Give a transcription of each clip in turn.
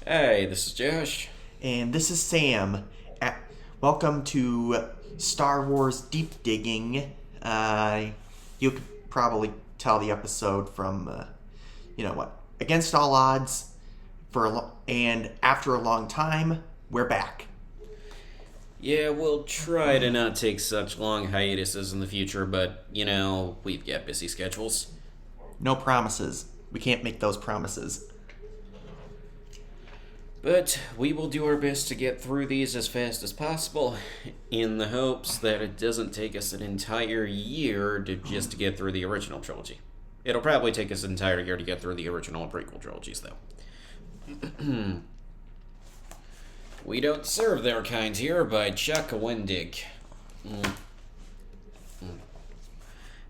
Hey, this is Josh. And this is Sam. Uh, Welcome to Star Wars Deep Digging. You could probably tell the episode from, Against all odds, and after a long time, we're back. Yeah, we'll try to not take such long hiatuses in the future, but, we've got busy schedules. No promises. We can't make those promises. But we will do our best to get through these as fast as possible, in the hopes that it doesn't take us an entire year just to get through the original trilogy. It'll probably take us an entire year to get through the original and prequel trilogies, though. We don't serve their kind here by Chuck Wendig.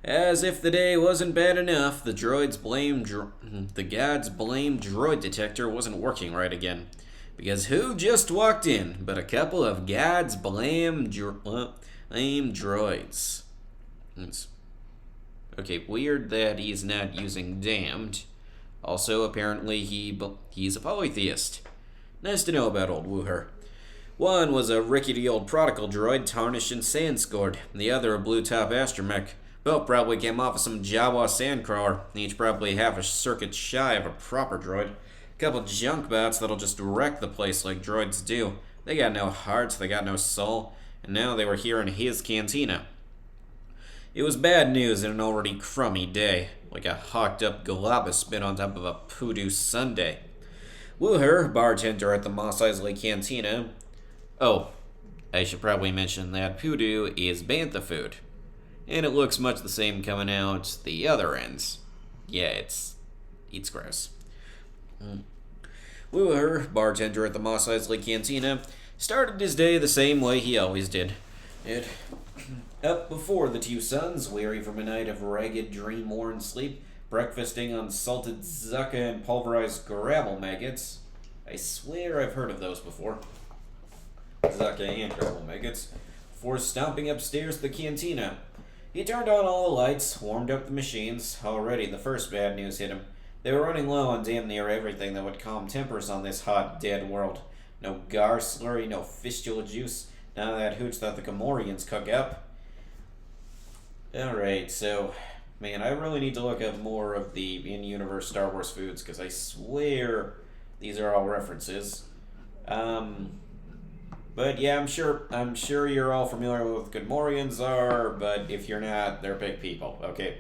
As if the day wasn't bad enough, the gods blame droid detector wasn't working right again. Because who just walked in but a couple of gods blame droids? It's okay. Weird that he's not using damned. Also, apparently he's a polytheist. Nice to know about old Wooher. One was a rickety old prodigal droid tarnished and sand scored. The other a blue top astromech. Both probably came off of some Jawa sandcrawler, each probably half a circuit shy of a proper droid. A couple junk bots that'll just wreck the place like droids do. They got no hearts, they got no soul, and now they were here in his cantina. It was bad news in an already crummy day, like a hawked up galabas spit on top of a poodoo sundae. Wooher, bartender at the Mos Eisley Cantina. Oh, I should probably mention that poodoo is bantha food. And it looks much the same coming out the other ends. Yeah, it's gross. Wooher, bartender at the Mos Eisley Cantina, started his day the same way he always did. It up before the two sons, weary from a night of ragged, dream-worn sleep, breakfasting on salted zucca and pulverized gravel maggots. I swear I've heard of those before. Zucca and gravel maggots. Before stomping upstairs to the cantina. He turned on all the lights, warmed up the machines. Already the first bad news hit him. They were running low on damn near everything that would calm tempers on this hot, dead world. No gar slurry, no fistula juice, none of that hooch that the Gamorreans cook up. Alright, so, man, I really need to look up more of the in-universe Star Wars foods, because I swear these are all references. But yeah, I'm sure you're all familiar with what Gamorreans are, but if you're not, they're big people. Okay.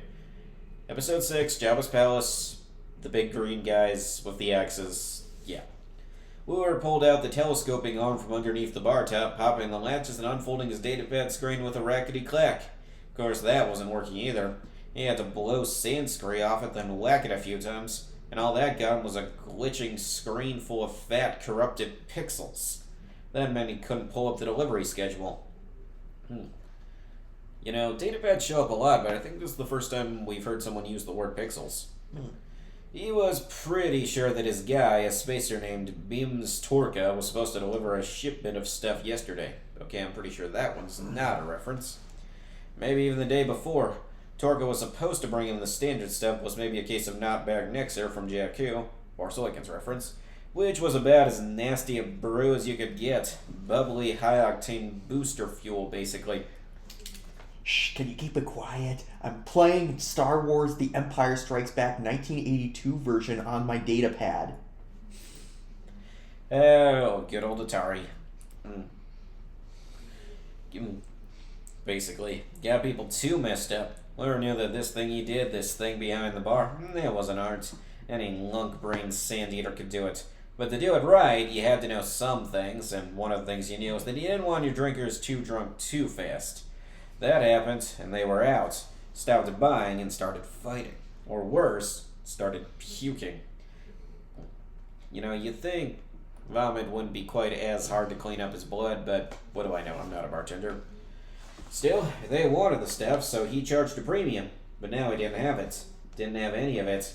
Episode 6, Jabba's Palace, the big green guys with the axes. Yeah. Wooer pulled out the telescoping arm from underneath the bar top, popping the latches and unfolding his datapad screen with a rackety clack. Of course, that wasn't working either. He had to blow Sanskrit off it, then whack it a few times, and all that got was a glitching screen full of fat, corrupted pixels. That meant he couldn't pull up the delivery schedule. Datapads show up a lot, but I think this is the first time we've heard someone use the word pixels. He was pretty sure that his guy, a spacer named Bims Torka, was supposed to deliver a shipment of stuff yesterday. Okay, I'm pretty sure that one's not a reference. Maybe even the day before. Torka was supposed to bring him the standard stuff, was maybe a case of not bag Nixer from Jakku, or Silicon's reference, which was about as nasty a brew as you could get. Bubbly, high-octane booster fuel, basically. Shh, can you keep it quiet? I'm playing Star Wars The Empire Strikes Back 1982 version on my datapad. Oh, good old Atari. Basically, got people too messed up. Lure knew that this thing he did, this thing behind the bar, it wasn't art. Any lunk-brained sand-eater could do it. But to do it right, you had to know some things, and one of the things you knew was that you didn't want your drinkers too drunk too fast. That happened, and they were out, stopped buying, and started fighting. Or worse, started puking. You'd think vomit wouldn't be quite as hard to clean up as blood, but what do I know? I'm not a bartender. Still, they wanted the stuff, so he charged a premium. But now he didn't have it. Didn't have any of it.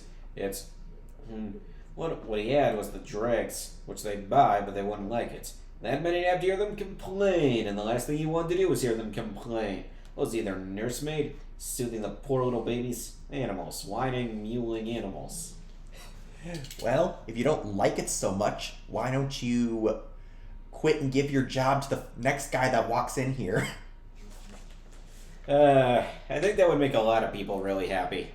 What he had was the dregs, which they'd buy, but they wouldn't like it. That meant he'd have to hear them complain, and the last thing he wanted to do was hear them complain. Was either nursemaid, soothing the poor little babies, animals, whining, mewling animals. Well, if you don't like it so much, why don't you quit and give your job to the next guy that walks in here? I think that would make a lot of people really happy.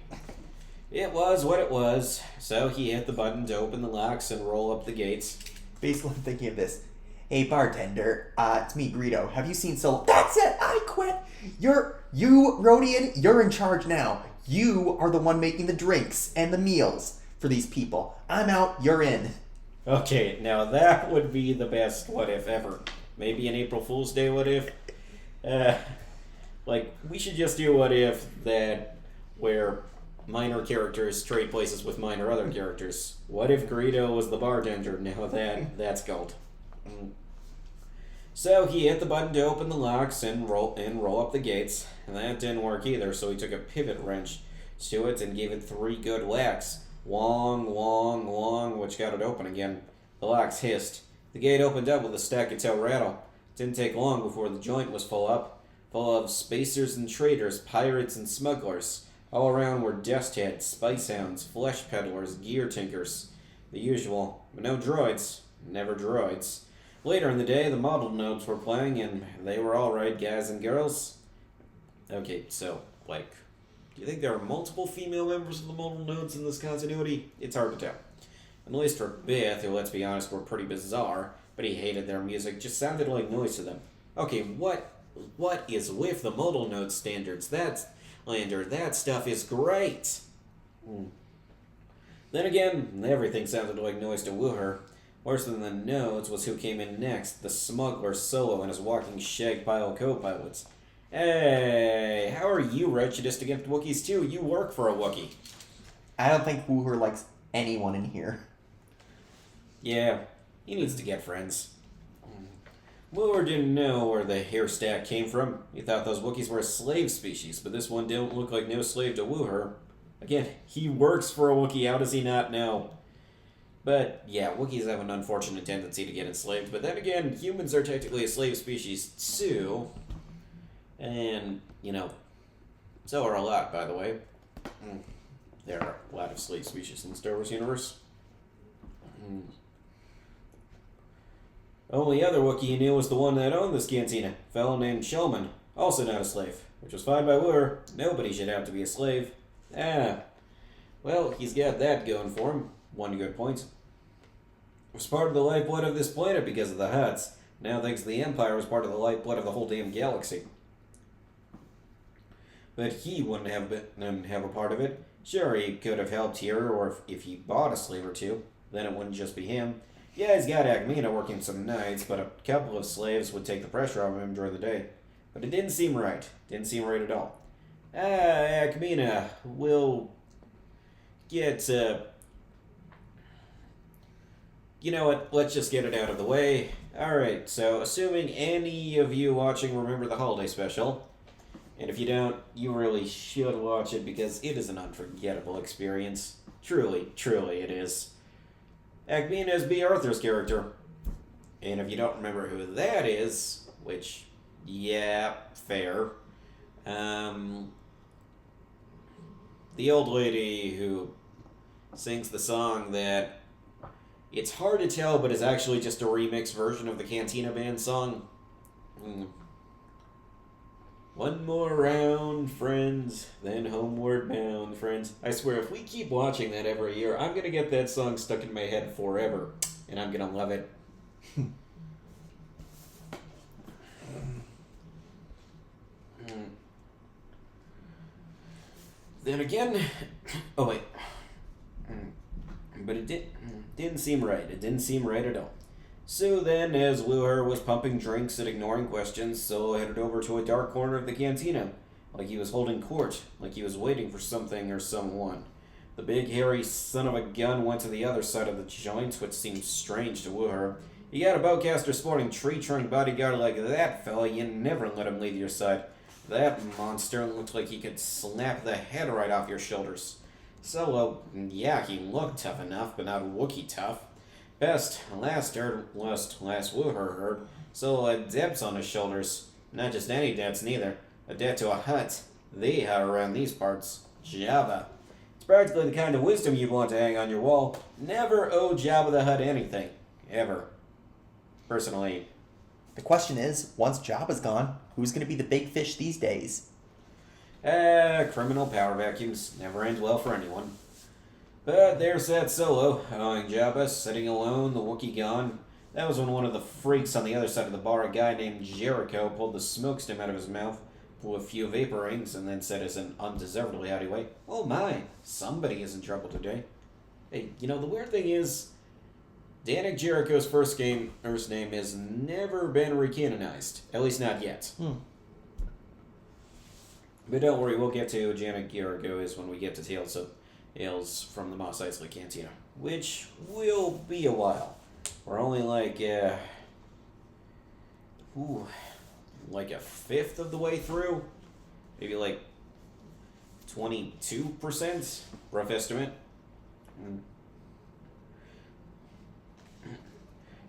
It was what it was, so he hit the button to open the locks and roll up the gates. Basically, I'm thinking of this. Hey, bartender, it's me, Greedo. Have you seen Solo? That's it! I quit! You, Rodian, you're in charge now. You are the one making the drinks and the meals for these people. I'm out, you're in. Okay, now that would be the best what if ever. Maybe an April Fool's Day what if. We should just do what if that where minor characters trade places with minor other characters. What if Greedo was the bartender? Now that's gold. So he hit the button to open the locks and roll up the gates. And that didn't work either, so he took a pivot wrench to it and gave it 3 good whacks. Wong, which got it open again. The locks hissed. The gate opened up with a staccato rattle. It didn't take long before the joint was full of spacers and traders, pirates and smugglers. All around were dust heads, spice hounds, flesh peddlers, gear tinkers. The usual, but no droids. Never droids. Later in the day, the model nodes were playing, and they were alright, guys and girls. Okay, so, do you think there are multiple female members of the modal nodes in this continuity? It's hard to tell. At least for Bith, who, let's be honest, were pretty bizarre, but he hated their music, just sounded like noise to them. Okay, what is with the modal node standards? That stuff is great! Then again, everything sounded like noise to Wooher. Worse than the nodes was who came in next, the smuggler Solo and his walking shag pile co-pilots. Hey, how are you prejudiced against Wookiees too? You work for a Wookiee. I don't think Wooher likes anyone in here. Yeah, he needs to get friends. Wooher didn't know where the hair stack came from. He thought those Wookiees were a slave species, but this one didn't look like no slave to Wooher. Again, he works for a Wookiee, how does he not know? But, yeah, Wookiees have an unfortunate tendency to get enslaved, but then again, humans are technically a slave species too. And, so are a lot, by the way. There are a lot of slave species in the Star Wars universe. Only other Wookiee he knew was the one that owned this cantina, a fellow named Shulman, also not a slave, which was fine by Wooher. Nobody should have to be a slave. Well, he's got that going for him. One good point. Was part of the lifeblood of this planet because of the Hutts. Now thinks the Empire was part of the lifeblood of the whole damn galaxy. But he wouldn't have a part of it. Sure, he could have helped here, or if he bought a slave or two, then it wouldn't just be him. Yeah, he's got Acmina working some nights, but a couple of slaves would take the pressure off him during the day. But it didn't seem right. Didn't seem right at all. Acmina will get, you know what, let's just get it out of the way. Alright, so assuming any of you watching remember the holiday special, and if you don't, you really should watch it because it is an unforgettable experience. Truly, truly it is. Acmina is B. Arthur's character. And if you don't remember who that is, which, yeah, fair. The old lady who sings the song that it's hard to tell, but is actually just a remix version of the Cantina Band song. One more round, friends, then homeward bound, friends. I swear, if we keep watching that every year, I'm gonna get that song stuck in my head forever, and I'm gonna love it. Then again, oh wait, but it didn't seem right. It didn't seem right at all. So then, as Wooher was pumping drinks and ignoring questions, Solo headed over to a dark corner of the cantina, like he was holding court, like he was waiting for something or someone. The big, hairy son of a gun went to the other side of the joint, which seemed strange to Wooher. You got a bowcaster sporting tree trunk bodyguard like that fella, you never let him leave your side. That monster looked like he could snap the head right off your shoulders. Solo, yeah, he looked tough enough, but not Wookiee tough. Last Wooher heard, Solo had debts on his shoulders. Not just any debts, neither. A debt to a Hutt. The Hutt around these parts. Jabba. It's practically the kind of wisdom you'd want to hang on your wall. Never owe Jabba the Hutt anything. Ever. Personally. The question is, once Jabba's gone, who's going to be the big fish these days? Criminal power vacuums never end well for anyone. But there's that Solo, owing Jabba, sitting alone, the Wookiee gone. That was when one of the freaks on the other side of the bar, a guy named Jericho, pulled the smokestem out of his mouth, blew a few vapor rings, and then said as an undeservedly howdy way, "Oh my, somebody is in trouble today." Hey, the weird thing is, Danik Jericho's first name has never been recanonized. At least not yet. But don't worry, we'll get to Danik Jericho is when we get to Tales from the Mos Eisley Cantina, which will be a while. We're only like a fifth of the way through. Maybe like 22%, rough estimate.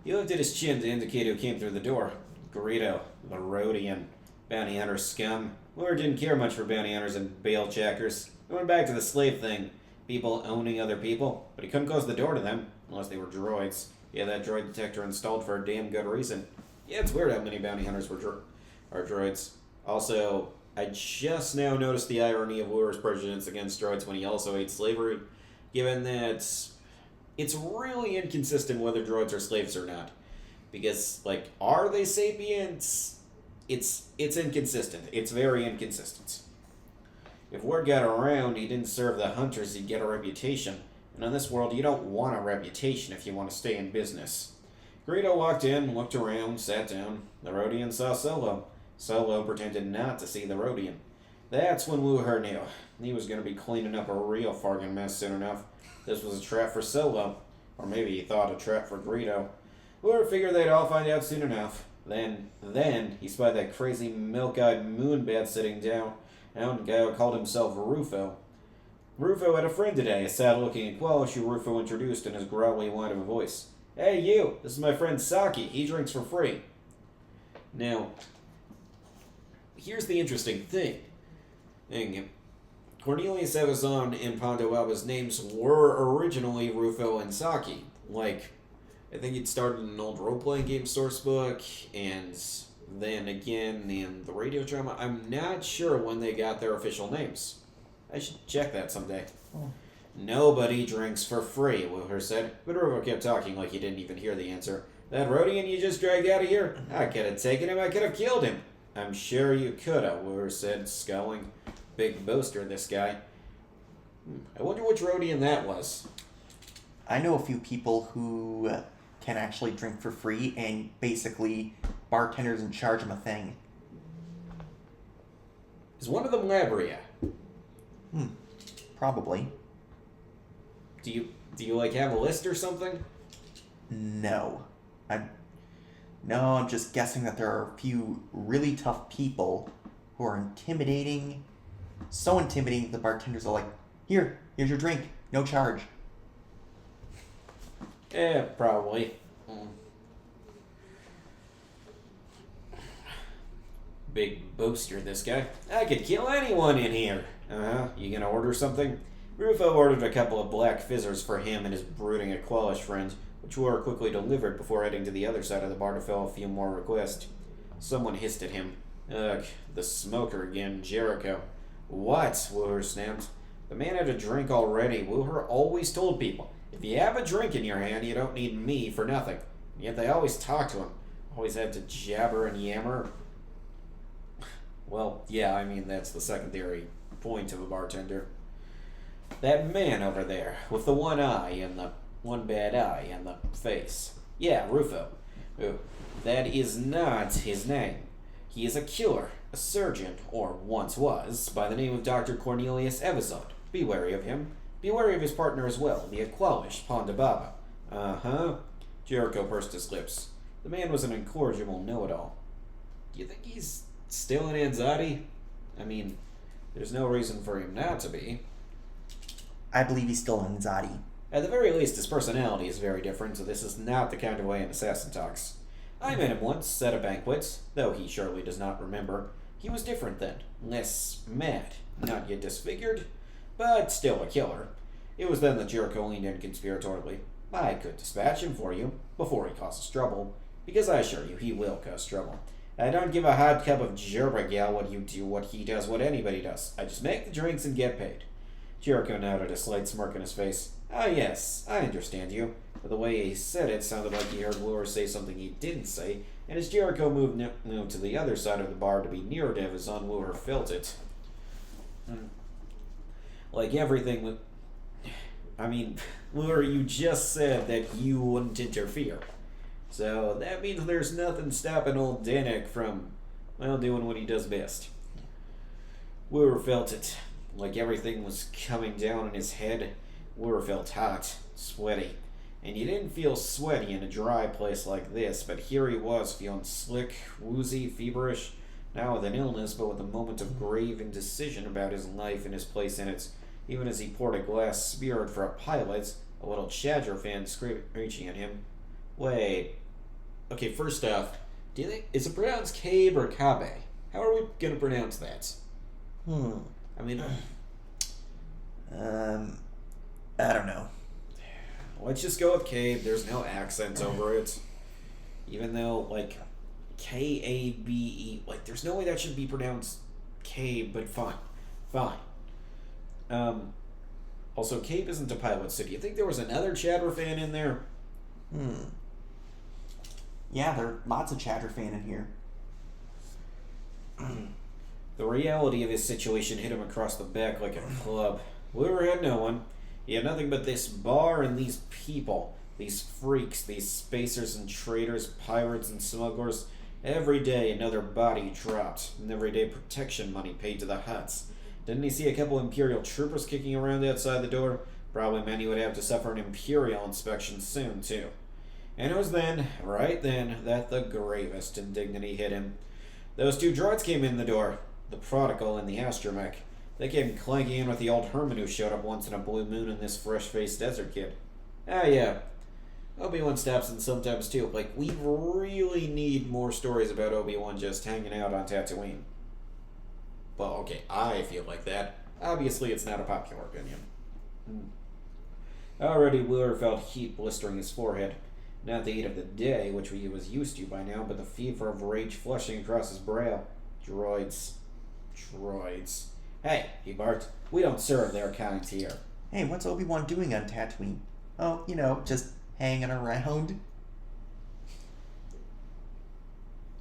He looked at his chin to indicate who came through the door. Greedo, the Rhodian, bounty hunter scum. Lord didn't care much for bounty hunters and bail jackers. He went back to the slave thing. People owning other people, but he couldn't close the door to them, unless they were droids. Yeah, that droid detector installed for a damn good reason. Yeah, it's weird how many bounty hunters are droids. Also, I just now noticed the irony of Wooher's prejudice against droids when he also hates slavery, given that it's really inconsistent whether droids are slaves or not. Because, are they sapients? It's inconsistent. It's very inconsistent. If word got around he didn't serve the hunters, he'd get a reputation. And in this world, you don't want a reputation if you want to stay in business. Greedo walked in, looked around, sat down. The Rhodian saw Solo. Solo pretended not to see the Rhodian. That's when Wooher knew. He was going to be cleaning up a real fargan mess soon enough. This was a trap for Solo. Or maybe he thought a trap for Greedo. Wooher figured they'd all find out soon enough. Then he spied that crazy milk-eyed moonbat sitting down. And a guy who called himself Rufo. Rufo had a friend today, a sad-looking Aqualish who Rufo introduced in his growly whine of a voice. "Hey, you! This is my friend Saki. He drinks for free." Now, here's the interesting thing. Cornelius Evazan and Pondo Alba's names were originally Rufo and Saki. I think it started in an old role-playing game source book, and then again in the radio drama. I'm not sure when they got their official names. I should check that someday. "Nobody drinks for free," Wooher said, but Rufo kept talking like he didn't even hear the answer. "That Rhodian you just dragged out of here? I could have taken him, I could have killed him." "I'm sure you could have," Wooher said, scowling. Big boaster, this guy. I wonder which Rhodian that was. I know a few people who can actually drink for free, and basically bartenders in charge them a thing. Is one of them Labria? Probably. Do you have a list or something? No. I'm just guessing that there are a few really tough people who are intimidating. So intimidating the bartenders are like, here's your drink, no charge. Probably. Big boaster, this guy. "I could kill anyone in here." You gonna order something? Rufo ordered a couple of black fizzers for him and his brooding Aqualish friend, which were quickly delivered before heading to the other side of the bar to fill a few more requests. Someone hissed at him. Ugh, the smoker again, Jericho. "What?" Wooher snapped. The man had a drink already. Wooher always told people, if you have a drink in your hand, you don't need me for nothing. And yet they always talked to him. Always had to jabber and yammer. Well, yeah, I mean, that's the secondary point of a bartender. "That man over there, with the one bad eye and the face. Yeah, Rufo. That is not his name. He is a killer, a surgeon, or once was, by the name of Dr. Cornelius Evazan. Be wary of him. Be wary of his partner as well, the Aqualish Ponda Baba." Jericho pursed his lips. The man was an incorrigible know-it-all. "Do you think he's still in Anzati? I mean, there's no reason for him not to be." I believe he's still in Zadi. "At the very least, his personality is very different, so this is not the kind of way an assassin talks. I met him once at a banquet, though he surely does not remember. He was different then, less mad, not yet disfigured, but still a killer. It was then that Jericho leaned in conspiratorially. I could dispatch him for you, before he causes trouble, because I assure you he will cause trouble. I don't give a hot cup of yerba gal what you do, what he does, what anybody does. I just make the drinks and get paid. Jericho nodded, a slight smirk on his face. Ah, yes, I understand you. But the way he said it sounded like he heard Lure say something he didn't say, and as Jericho moved to the other side of the bar to be nearer to his son, Lure felt it. Like everything. I mean, Lure, you just said that you wouldn't interfere. So that means there's nothing stopping old Danik from, well, doing what he does best. Lure felt it. Like everything was coming down in his head. Lure felt hot, sweaty. And you didn't feel sweaty in a dry place like this, but here he was, feeling slick, woozy, feverish, not with an illness, but with a moment of grave indecision about his life and his place in it. Even as he poured a glass spirit for a pilot, a little Chadger fan screeching at him. Wait. Okay, first off, is it pronounced Cabe or Cabe? How are we going to pronounce that? I mean, I don't know. let's just go with Cabe. There's no accent over it. Even though, like, Kabe, like, there's no way that should be pronounced Cabe, but fine. Fine. Also, Cabe isn't a pilot, so do you think there was another Chadder fan in there? Yeah, there are lots of Chatter fan in here. The reality of his situation hit him across the back like a club. Lure had no one. He had nothing but this bar and these people. These freaks, these spacers and traders, pirates and smugglers. Every day another body dropped, and every day protection money paid to the huts. Didn't he see a couple Imperial troopers kicking around outside the door? Probably meant he would have to suffer an Imperial inspection soon, too. And it was then, right then, that the gravest indignity hit him. Those two droids came in the door, the Prodigal and the Astromech. They came clanking in with the old Herman who showed up once in a blue moon and this fresh-faced desert kid. Ah, yeah. Obi-Wan stops in sometimes, too. Like, we really need more stories about Obi-Wan just hanging out on Tatooine. Well, okay, I feel like that. Obviously, it's not a popular opinion. Already, Lure felt heat blistering his forehead. Not the heat of the day, which he was used to by now, but the fever of rage flushing across his brow. Droids. Droids. Hey, he barked. We don't serve their kind here. Hey, what's Obi-Wan doing on Tatooine? Oh, just hanging around.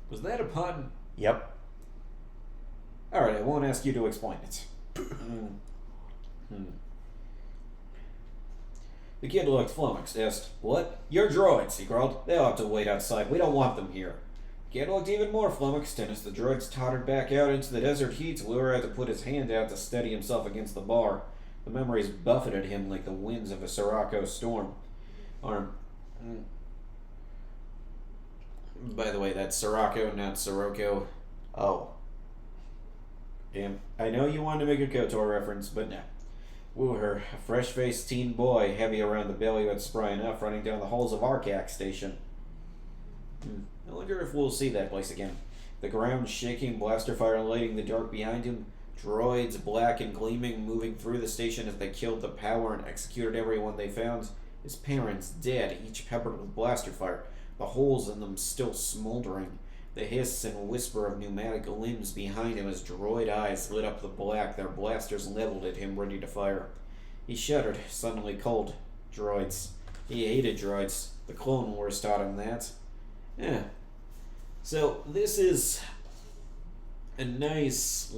Was that a pun? Yep. Alright, I won't ask you to explain it. The kid looked flummoxed, asked, What? You're droids, he growled. They'll have to wait outside. We don't want them here. The kid looked even more flummoxed, and as the droids tottered back out into the desert heat, Lure had to put his hand out to steady himself against the bar. The memories buffeted him like the winds of a Sirocco storm. By the way, that's Sirocco, not Sirocco. Oh. Damn. I know you wanted to make a KOTOR reference, but no. Wooher, a fresh-faced teen boy, heavy around the belly but spry enough, running down the halls of Arcac Station. I wonder if we'll see that place again. The ground shaking, blaster fire lighting the dark behind him, droids, black and gleaming, moving through the station as they killed the power and executed everyone they found. His parents dead, each peppered with blaster fire, the holes in them still smoldering. The hiss and whisper of pneumatic limbs behind him as droid eyes lit up the black, their blasters leveled at him, ready to fire. He shuddered, suddenly cold. Droids. He hated droids. The Clone Wars taught him that. Yeah. So, this is a nice,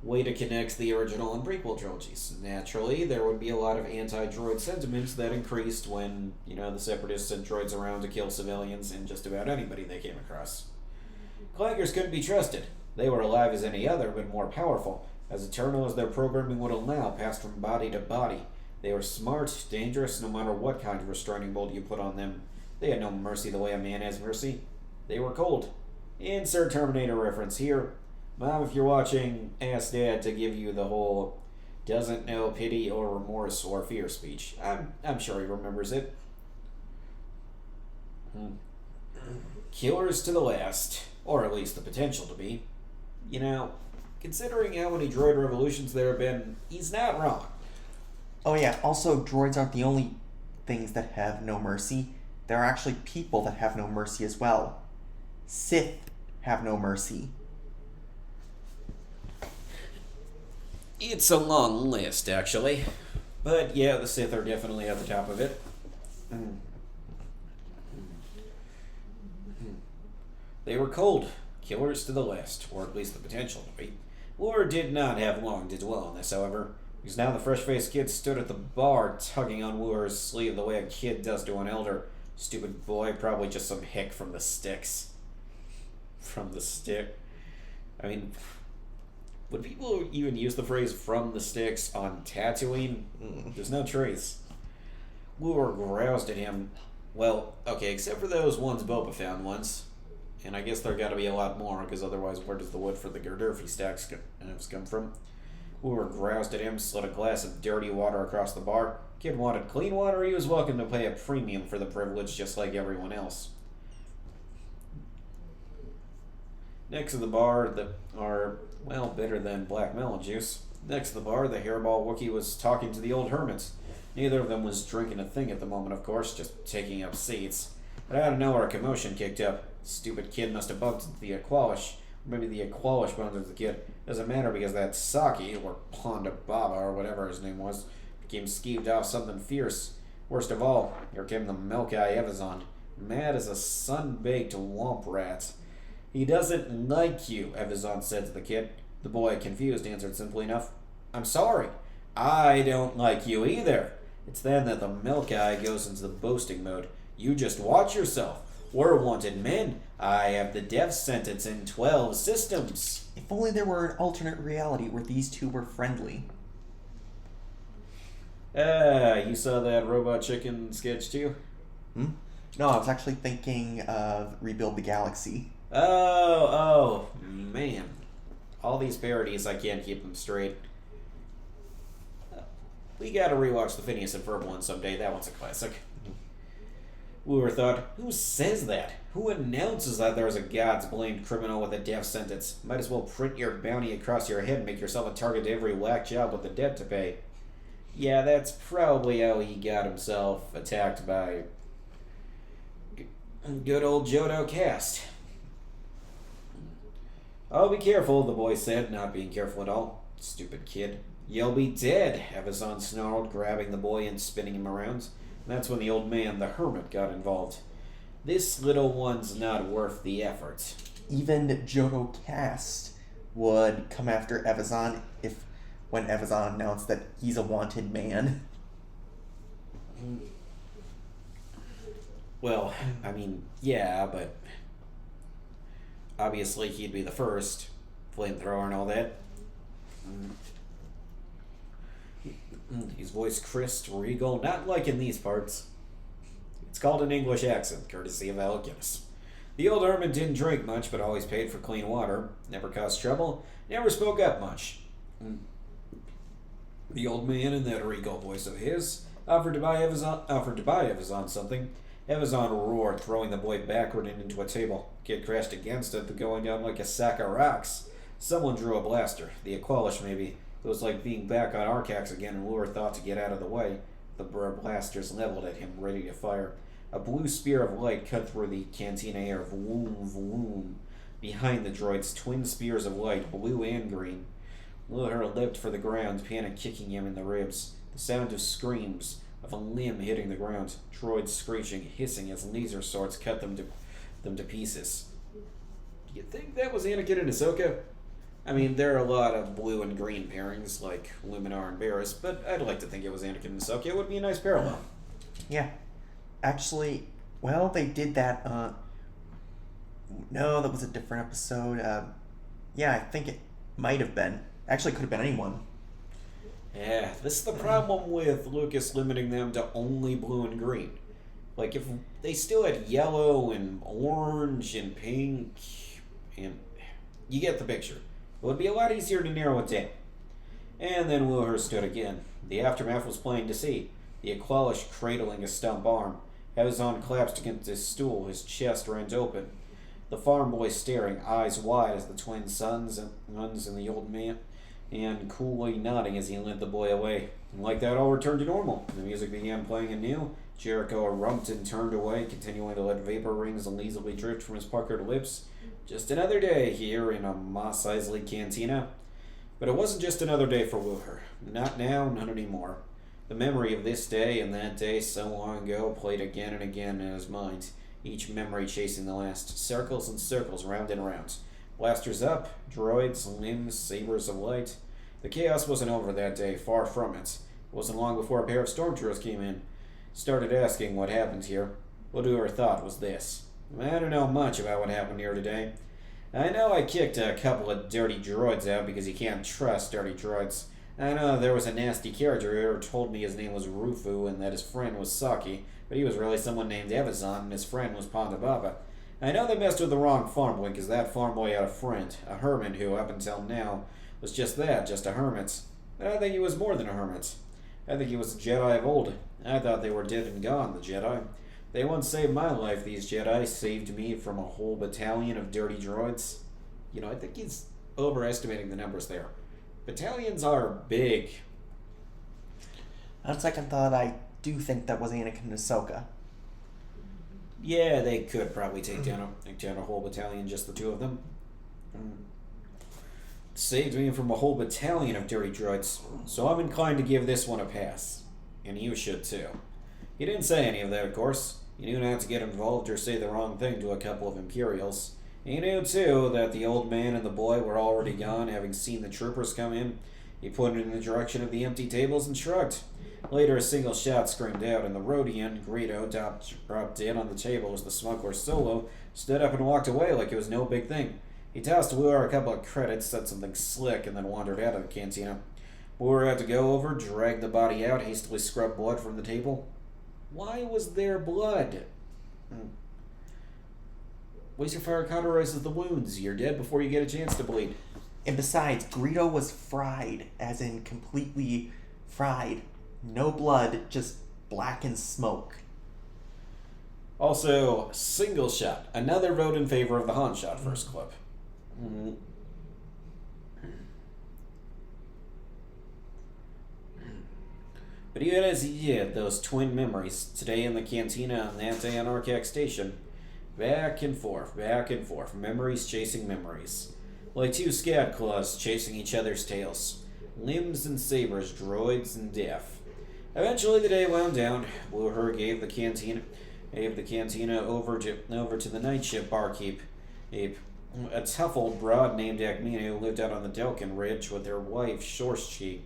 way to connect the original and prequel trilogies. Naturally, there would be a lot of anti-droid sentiments that increased when, the Separatists sent droids around to kill civilians and just about anybody they came across. Clankers couldn't be trusted. They were alive as any other, but more powerful, as eternal as their programming would allow, passed from body to body. They were smart, dangerous, no matter what kind of restraining bolt you put on them. They had no mercy the way a man has mercy. They were cold. Insert Terminator reference here. Mom, if you're watching, ask Dad to give you the whole doesn't know pity or remorse or fear speech. I'm sure he remembers it. Killers to the last, or at least the potential to be. considering how many droid revolutions there have been, he's not wrong. Oh yeah, also droids aren't the only things that have no mercy. There are actually people that have no mercy as well. Sith have no mercy. It's a long list, actually. But yeah, the Sith are definitely at the top of it. They were cold, killers to the last, or at least the potential to be. Lore did not have long to dwell on this, however, because now the fresh-faced kid stood at the bar tugging on Wooer's sleeve the way a kid does to an elder. Stupid boy, probably just some hick from the sticks. From the stick. I mean, would people even use the phrase "from the sticks" on Tatooine? There's no trace. Wooer groused at him. Well, okay, except for those ones Boba found once. And I guess there gotta be a lot more, because otherwise where does the wood for the Gerdurfi stacks come from? Wooer groused at him, slid a glass of dirty water across the bar. Kid wanted clean water, he was welcome to pay a premium for the privilege just like everyone else. Next to the bar, better than black melon juice. Next to the bar, the hairball Wookiee was talking to the old hermits. Neither of them was drinking a thing at the moment, of course, just taking up seats. But out of nowhere, a commotion kicked up. Stupid kid must have bumped into the Aqualish. Maybe the Aqualish bumped into the kid. Doesn't matter because that Saki, or Ponda Baba, or whatever his name was, became skeeved off something fierce. Worst of all, here came the Melkai Evazon, mad as a sun-baked womp rat. He doesn't like you, Evazon said to the kid. The boy, confused, answered simply enough, I'm sorry. I don't like you either. It's then that the Melkai goes into the boasting mode. You just watch yourself. We're wanted men. I have the death sentence in 12 systems. If only there were an alternate reality where these two were friendly. You saw that Robot Chicken sketch too? No, I was actually thinking of Rebuild the Galaxy. Oh, man. All these parodies, I can't keep them straight. We gotta rewatch the Phineas and Ferb one someday. That one's a classic. Wooer thought, who says that? Who announces that there's a God's blamed criminal with a death sentence? Might as well print your bounty across your head and make yourself a target to every whack job with a debt to pay. Yeah, that's probably how he got himself attacked by good old Jodo Cast. Oh, be careful, the boy said, not being careful at all. Stupid kid. You'll be dead, Evazon snarled, grabbing the boy and spinning him around. That's when the old man, the hermit, got involved. This little one's not worth the effort. Even Jodo Cast would come after Evazon when Evazon announced that he's a wanted man. Well, I mean, yeah, but obviously he'd be the first. Flamethrower and all that. His voice crisp, regal, not like in these parts. It's called an English accent, courtesy of Al Guinness. The old hermit didn't drink much, but always paid for clean water, never caused trouble, never spoke up much. The old man, in that regal voice of his, offered to buy Evazon something. Evazon roared, throwing the boy backward and into a table. Kid crashed against it, going down like a sack of rocks. Someone drew a blaster, the Aqualish maybe. It was like being back on Arcax again, and Wooer thought to get out of the way. The blasters leveled at him, ready to fire. A blue spear of light cut through the cantina air, vroom, vroom. Behind the droids, twin spears of light, blue and green. Wooer leapt for the ground, panic kicking him in the ribs. The sound of screams, of a limb hitting the ground. Droids screeching, hissing as laser swords cut them to pieces. Do you think that was Anakin and Ahsoka? I mean, there are a lot of blue and green pairings, like Luminar and Barriss, but I'd like to think it was Anakin and Ahsoka. It would be a nice parallel. Yeah. Actually, well, they did that, no, that was a different episode. Yeah, I think it might have been. Actually, could have been anyone. Yeah, this is the problem with Lucas limiting them to only blue and green. Like, if they still had yellow and orange and pink, and you get the picture. It would be a lot easier to narrow it down. And then Wooer stood again. The aftermath was plain to see. The Aqualish cradling a stump arm. Evazon collapsed against his stool, his chest rent open. the farm boy staring, eyes wide as the twin sons and the old man, and coolly nodding as he led the boy away. And like that, all returned to normal. The music began playing anew. Jericho rumped and turned away, continuing to let vapor rings lazily drift from his puckered lips. Just another day here in a Mos Eisley cantina. But it wasn't just another day for Wooher. Not now, not anymore. The memory of this day and that day so long ago played again and again in his mind, each memory chasing the last, circles and circles, round and round. Blasters up, droids, limbs, sabers of light. The chaos wasn't over that day, far from it. It wasn't long before a pair of stormtroopers came in, started asking what happened here. What Wooher thought was this. I don't know much about what happened here today. I know I kicked a couple of dirty droids out because you can't trust dirty droids. I know there was a nasty character who told me his name was Rufu and that his friend was Saki, but he was really someone named Evazan and his friend was Ponda Baba. I know they messed with the wrong farm boy because that farm boy had a friend, a hermit who, up until now, was just that, just a hermit. But I think he was more than a hermit. I think he was a Jedi of old. I thought they were dead and gone, the Jedi. They once saved my life, these Jedi saved me from a whole battalion of dirty droids. I think he's overestimating the numbers there. Battalions are big. On second thought, I do think that was Anakin and Ahsoka. Yeah, they could probably take down a whole battalion, just the two of them. Saved me from a whole battalion of dirty droids, so I'm inclined to give this one a pass. And you should too. He didn't say any of that, of course. He knew not to get involved or say the wrong thing to a couple of Imperials. He knew, too, that the old man and the boy were already gone, having seen the troopers come in. He pointed in the direction of the empty tables and shrugged. Later, a single shot screamed out, and the Rhodian, Greedo, dropped dead on the table as the smuggler Solo stood up and walked away like it was no big thing. He tossed Wooher a couple of credits, said something slick, and then wandered out of the cantina. Wooher had to go over, drag the body out, hastily scrub blood from the table. Why was there blood? Laser fire cauterizes the wounds. You're dead before you get a chance to bleed. And besides, Greedo was fried, as in completely fried. No blood, just blackened smoke. Also, single shot. Another vote in favor of the Han shot first clip. But even as he had those twin memories, today in the cantina and that day on Arcac Station, back and forth, memories chasing memories. Like two scat claws chasing each other's tails. Limbs and sabers, droids and death. Eventually the day wound down. Wooher gave the cantina over to the night shift barkeep. A tough old broad named Akmina who lived out on the Delkin Ridge with her wife, Shorshchi.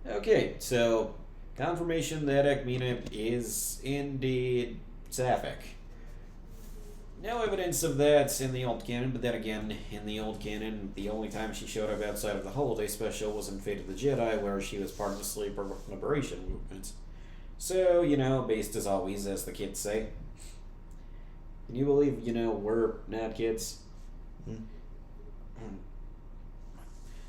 Okay, so confirmation that Akmina is indeed Sapphic. No evidence of that in the old canon, but then again, in the old canon, the only time she showed up outside of the holiday special was in Fate of the Jedi, where she was part of the Sleeper Liberation movement. So, based as always, as the kids say. Can you believe, we're not kids?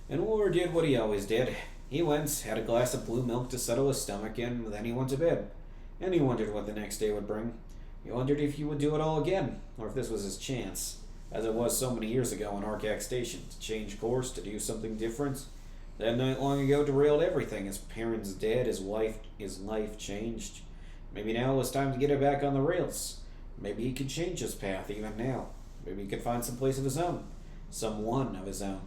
And Wooher did what he always did. He went, had a glass of blue milk to settle his stomach, and then he went to bed. And he wondered what the next day would bring. He wondered if he would do it all again, or if this was his chance, as it was so many years ago on Arcac Station, to change course, to do something different. That night long ago derailed everything. His parents dead, his life changed. Maybe now it was time to get it back on the rails. Maybe he could change his path even now. Maybe he could find some place of his own. Someone of his own.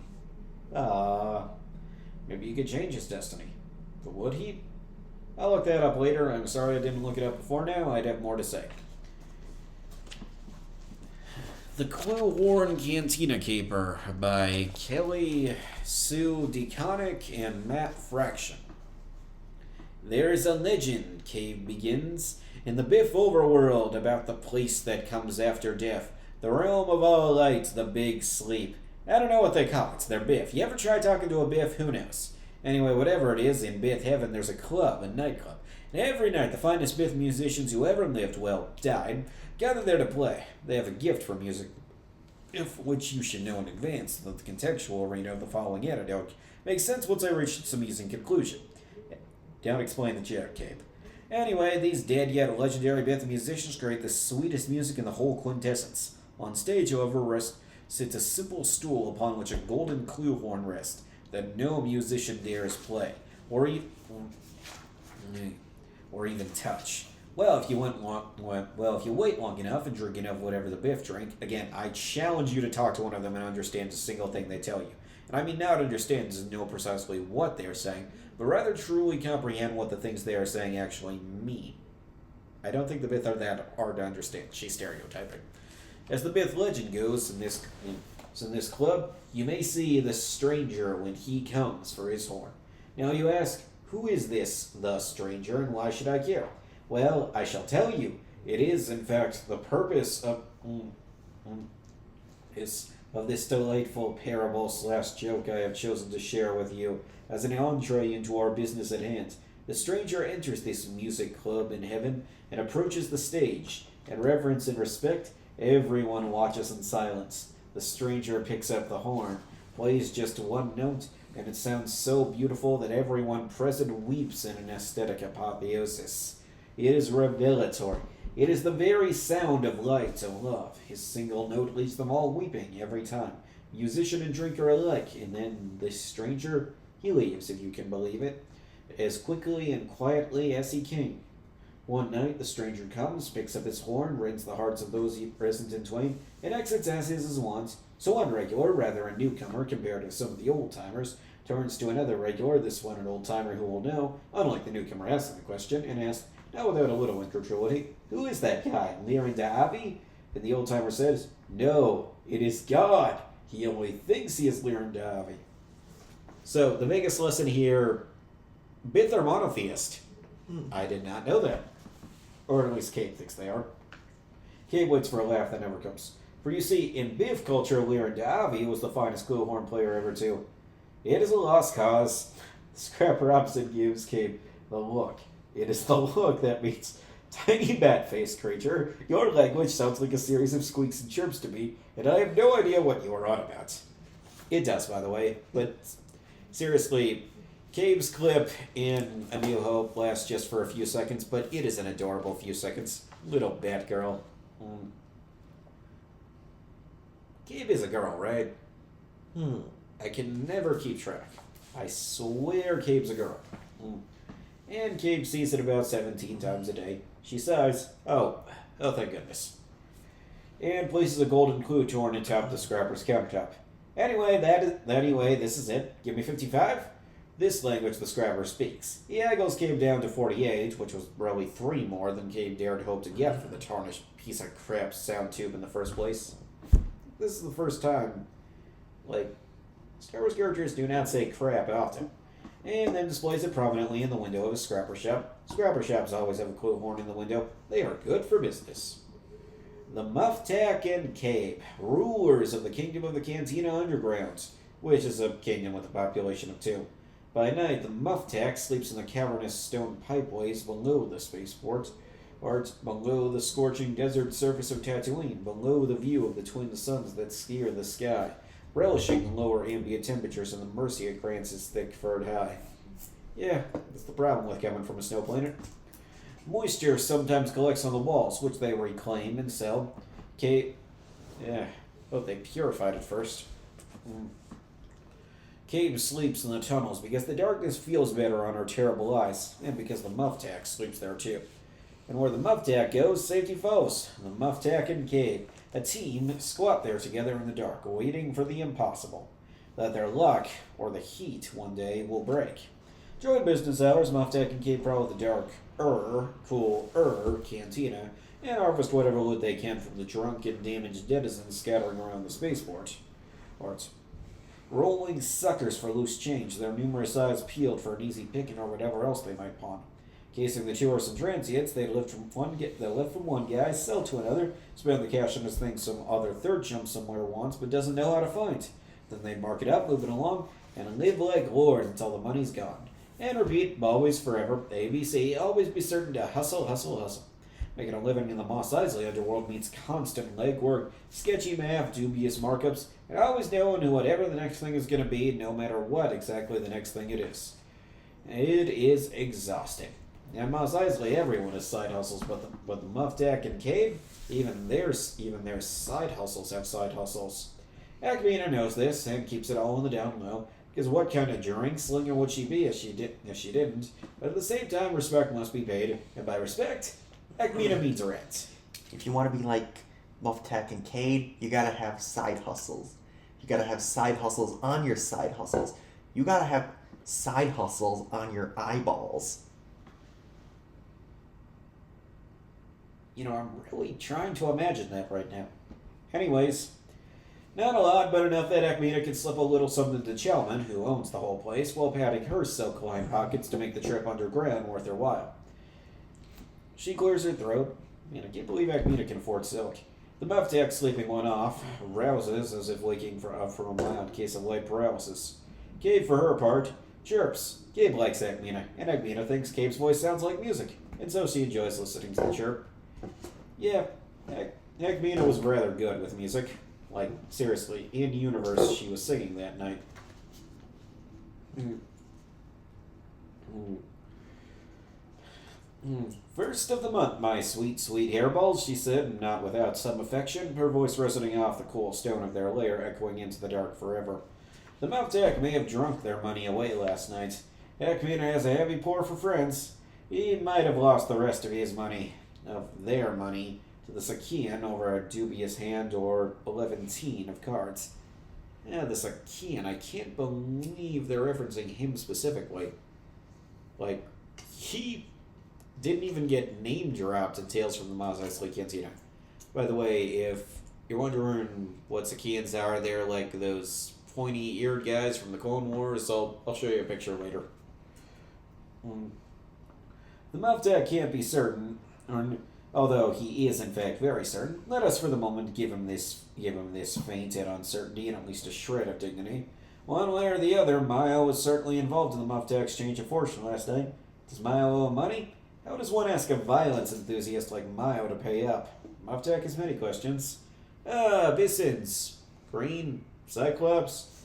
Maybe he could change his destiny. But would he? I'll look that up later. I'm sorry I didn't look it up before now. I'd have more to say. The Quill Warren Cantina Caper by Kelly Sue DeConnick and Matt Fraction. There's a legend, Cave begins, in the Biff overworld about the place that comes after death, the realm of all light, the big sleep. I don't know what they call it. They're Biff. You ever try talking to a Biff? Who knows? Anyway, whatever it is, in Biff heaven there's a club, a nightclub. And every night the finest Biff musicians who ever lived, died, gather there to play. They have a gift for music, which you should know in advance, that the contextual arena of the following anecdote makes sense once I reach its amusing conclusion. Don't explain the joke, Cape. Anyway, these dead yet legendary Biff musicians create the sweetest music in the whole quintessence. On stage, however, sits a simple stool upon which a golden clue horn rests, that no musician dares play, or, or even touch. Well, if you wait long enough and drink enough whatever the Biff drink, again, I challenge you to talk to one of them and understand a single thing they tell you. And I mean not understand to know precisely what they are saying, but rather truly comprehend what the things they are saying actually mean. I don't think the Bith are that hard to understand. She's stereotyping. As the Bith legend goes, in this club, you may see the stranger when he comes for his horn. Now you ask, who is this, the stranger, and why should I care? Well, I shall tell you. It is, in fact, the purpose of this delightful parable / joke I have chosen to share with you as an entree into our business at hand. The stranger enters this music club in heaven and approaches the stage. In reverence and respect, everyone watches in silence. The stranger picks up the horn, plays just one note, and it sounds so beautiful that everyone present weeps in an aesthetic apotheosis. It is revelatory. It is the very sound of light and love. His single note leaves them all weeping every time, musician and drinker alike, and then the stranger, he leaves, if you can believe it, as quickly and quietly as he came. One night the stranger comes, picks up his horn, rends the hearts of those present in twain, and exits as his wont. So one regular, rather a newcomer compared to some of the old-timers, turns to another regular, this one an old-timer who will know, unlike the newcomer asking the question, and asks, now without a little incredulity, who is that guy, Lirin Da'avi? And the old-timer says, no, it is God. He only thinks he is Lirin Da'avi. So, the biggest lesson here, Bith are monotheist. I did not know that. Or at least Cabe thinks they are. Cabe waits for a laugh that never comes. For you see, in Biff culture, Lirin Da'avi was the finest clue horn player ever too. It is a lost cause. Scrapper Robson gives Cabe the look. It is the look that means, tiny bat-faced creature, your language sounds like a series of squeaks and chirps to me, and I have no idea what you are on about. It does, by the way, but seriously, Cabe's clip in A New Hope lasts just for a few seconds, but it is an adorable few seconds. Little bat girl. Cabe is a girl, right? I can never keep track. I swear Cabe's a girl. And Cabe sees it about 17 times a day. She sighs, oh thank goodness. And places a golden clue torn atop the scrapper's countertop. Anyway, this is it. Give me 55. This language the scrapper speaks. He haggles Cabe down to 48, which was probably 3 more than Cabe dared hope to get for the tarnished piece of crap sound tube in the first place. This is the first time, Star Wars characters do not say crap often. And then displays it prominently in the window of a scrapper shop. Scrapper shops always have a clue horn in the window. They are good for business. The Muftak and Cabe, rulers of the kingdom of the Cantina Underground, which is a kingdom with a population of 2. By night, the Muftak sleeps in the cavernous stone pipeways below the spaceport, or below the scorching desert surface of Tatooine, below the view of the twin suns that steer the sky, relishing the lower ambient temperatures and the mercy it grants its thick furred hide. Yeah, that's the problem with coming from a snow planet. Moisture sometimes collects on the walls, which they reclaim and sell. Cabe they purified it first. Cabe sleeps in the tunnels because the darkness feels better on her terrible eyes, and because the Muftak sleeps there too. And where the Muftak goes, safety follows. The Muftak and Cabe, a team, squat there together in the dark, waiting for the impossible. That their luck, or the heat, one day will break. During business hours, Muftak and Cabe prowl the dark, cool, cantina, and harvest whatever loot they can from the drunk and damaged denizens scattering around the spaceport. Rolling suckers for loose change, their numerous eyes peeled for an easy picking or whatever else they might pawn. Casing the tourists and transients, they lift from one guy, sell to another, spend the cash on his thing some other third chump somewhere wants but doesn't know how to find. Then they mark it up, moving along, and live like lords until the money's gone. And repeat, always, forever, ABC, always be certain to hustle, hustle, hustle. Making a living in the Mos Eisley underworld means constant legwork, sketchy math, dubious markups, and always knowing whatever the next thing is going to be, no matter what exactly the next thing it is. It is exhausting. And Mos Eisley, everyone has side hustles, but the Muff Deck and Cave, even their side hustles have side hustles. Acmina knows this and keeps it all on the down low, because what kind of drink slinger would she be if she didn't? But at the same time, respect must be paid, and by respect, Acmina means rent. If you want to be like Mufftek and Cade, you gotta have side hustles. You gotta have side hustles on your side hustles. You gotta have side hustles on your eyeballs. I'm really trying to imagine that right now. Anyways, not a lot, but enough that Acmina can slip a little something to Chelman, who owns the whole place, while padding her silk-lined pockets to make the trip underground worth her while. She clears her throat, and I can't believe Acmina can afford silk. The Muff Deck, sleeping one off, rouses as if waking from a mild case of light paralysis. Gabe, for her part, chirps. Gabe likes Acmina, and Acmina thinks Gabe's voice sounds like music, and so she enjoys listening to the chirp. Yeah, Acmina was rather good with music. Like, seriously, in universe, she was singing that night. First of the month, my sweet, sweet hairballs, she said, not without some affection, her voice resonating off the cool stone of their lair, echoing into the dark forever. The Muff Deck may have drunk their money away last night. Acmina has a heavy pour for friends. He might have lost the rest of their money, to the Sakian over a dubious hand or 11 of cards. The Sakian, I can't believe they're referencing him specifically. Like, he didn't even get name dropped in Tales from the Mos Eisley Cantina. By the way, if you're wondering what Sakians are, they're like those pointy-eared guys from the Clone Wars. I'll show you a picture later. The Muff Deck can't be certain, although he is in fact very certain. Let us for the moment give him this feint at uncertainty and at least a shred of dignity. One way or the other, Mayo was certainly involved in the Muff Deck exchange of fortune last night. Does Mayo owe money? How does one ask a violence enthusiast like Mayo to pay up? Muff Deck has many questions. Bissons. Green. Cyclops.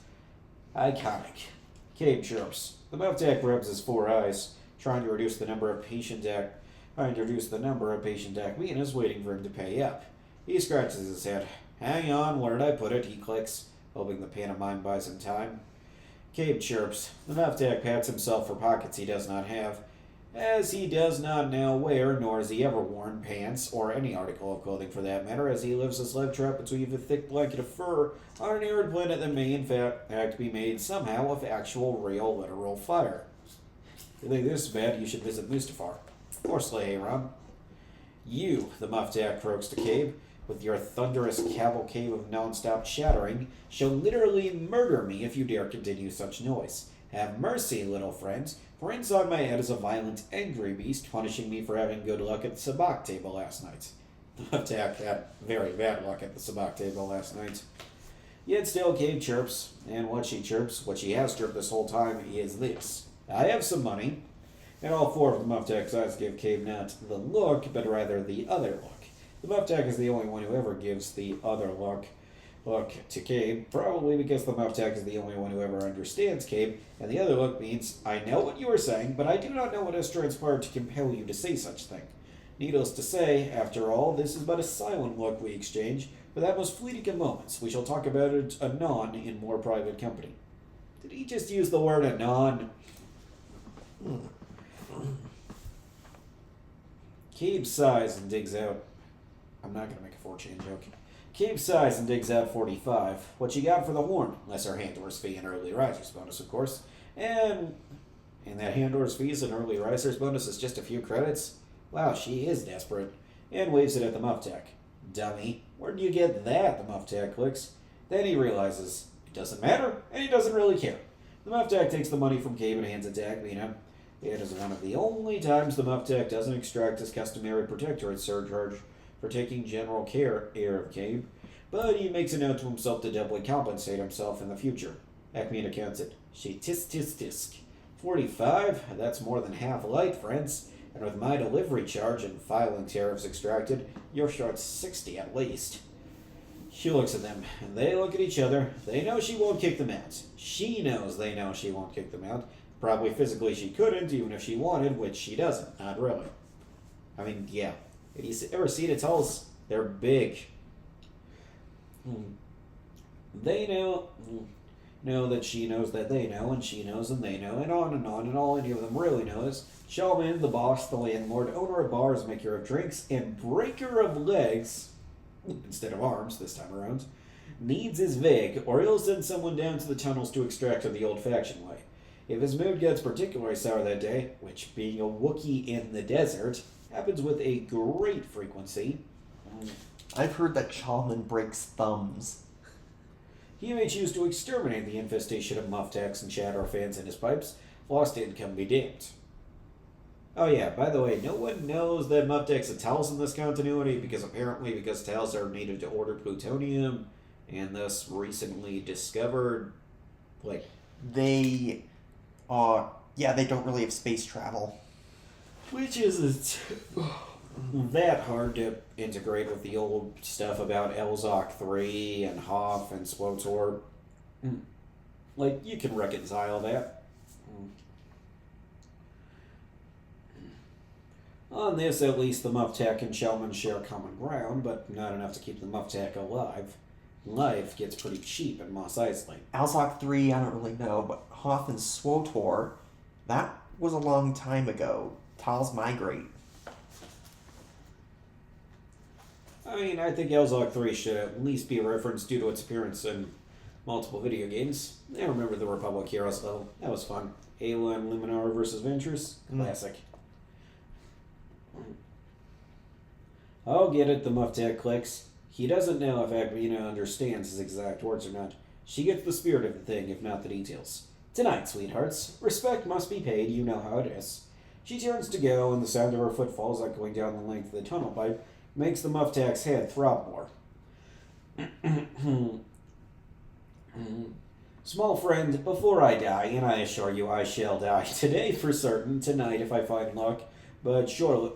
Iconic. Cabe chirps. The Muff Deck rubs his 4 eyes, trying to reduce the number of patient Acminas waiting for him to pay up. He scratches his head. Hang on, where did I put it? He clicks, hoping the pantomime buys him time. Cabe chirps. The Muff Deck pats himself for pockets he does not have, as he does not now wear, nor has he ever worn, pants, or any article of clothing for that matter, as he lives his life trapped between a thick blanket of fur on an arid planet that may in fact be made somehow of actual, real, literal fire. If you think this is bad, you should visit Mustafar. Or Slayeron. You, the Muff Deck croaks to Cabe, with your thunderous cavalcade of non-stop chattering, shall literally murder me if you dare continue such noise. Have mercy, little friends, for inside my head is a violent, angry beast punishing me for having good luck at the sabacc table last night. The Muff Deck had very bad luck at the sabacc table last night. Yet still Cabe chirps, and what she has chirped this whole time, is this. I have some money. And all 4 of the Muff Deck's eyes give Cabe not the look, but rather the other look. The Muff Deck is the only one who ever gives the other look to Cabe, probably because the Muff Deck is the only one who ever understands Cabe, and the other look means, I know what you are saying, but I do not know what has transpired to compel you to say such thing. Needless to say, after all, this is but a silent look we exchange, for that most fleeting of moments. We shall talk about it anon in more private company. Did he just use the word anon? Cabe sighs and digs out. I'm not going to make a 4chan joke. Cabe sighs and digs out 45. What you got for the horn? Lesser handler's fee and early riser's bonus, of course. And that handler's fees and early riser's bonus is just a few credits? Wow, she is desperate. And waves it at the Muff Deck. Dummy. Where do you get that? The Muff Deck clicks. Then he realizes it doesn't matter, and he doesn't really care. The Muff Deck takes the money from Cabe and hands it to Acmina. It is one of the only times the Muff Deck doesn't extract his customary protectorate surcharge for taking general care of Cabe, but he makes a note to himself to doubly compensate himself in the future. Acmina counts it. She tisk. 45? That's more than half light, friends. And with my delivery charge and filing tariffs extracted, you're short 60 at least. She looks at them, and they look at each other. They know she won't kick them out. She knows they know she won't kick them out. Probably physically she couldn't, even if she wanted, which she doesn't. Not really. I mean, yeah. Have you ever seen atols? They're big. They know that she knows that they know, and she knows and they know, and on, and all any of them really know is Showman, the boss, the landlord, owner of bars, maker of drinks, and breaker of legs, instead of arms this time around, needs his vig, or he'll send someone down to the tunnels to extract her the old-fashioned way. If his mood gets particularly sour that day, which being a Wookiee in the desert happens with a great frequency, I've heard that Chalman breaks thumbs. he may choose to exterminate the infestation of mufftax and chatter fans in his pipes. Lost income be damned. Oh yeah, by the way, no one knows that mufftax are towels in this continuity because towels are native to order plutonium and thus recently discovered, like, They they don't really have space travel. which is that hard to integrate with the old stuff about Elzok 3 and Hoff and Swotor. Like, you can reconcile that. On this, at least, the Muftak and Shellman share common ground, but not enough to keep the Muftak alive. Life gets pretty cheap in Mos Eisley. Alzok 3, I don't really know, but Hoth and Swotor, that was a long time ago. Tals migrate. I mean, I think Elzok 3 should at least be referenced due to its appearance in multiple video games. I remember the Republic Heroes level. That was fun. Ayla and Luminar versus Ventress. Classic. Oh, get it, the Muftak clicks. He doesn't know if Akmina understands his exact words or not. She gets the spirit of the thing, if not the details. Tonight, sweethearts. Respect must be paid, you know how it is. She turns to go, and the sound of her footfalls echoing down the length of the tunnel pipe makes the Muftak's head throb more. Small friend, before I die, and I assure you I shall die today for certain, tonight if I find luck, but surely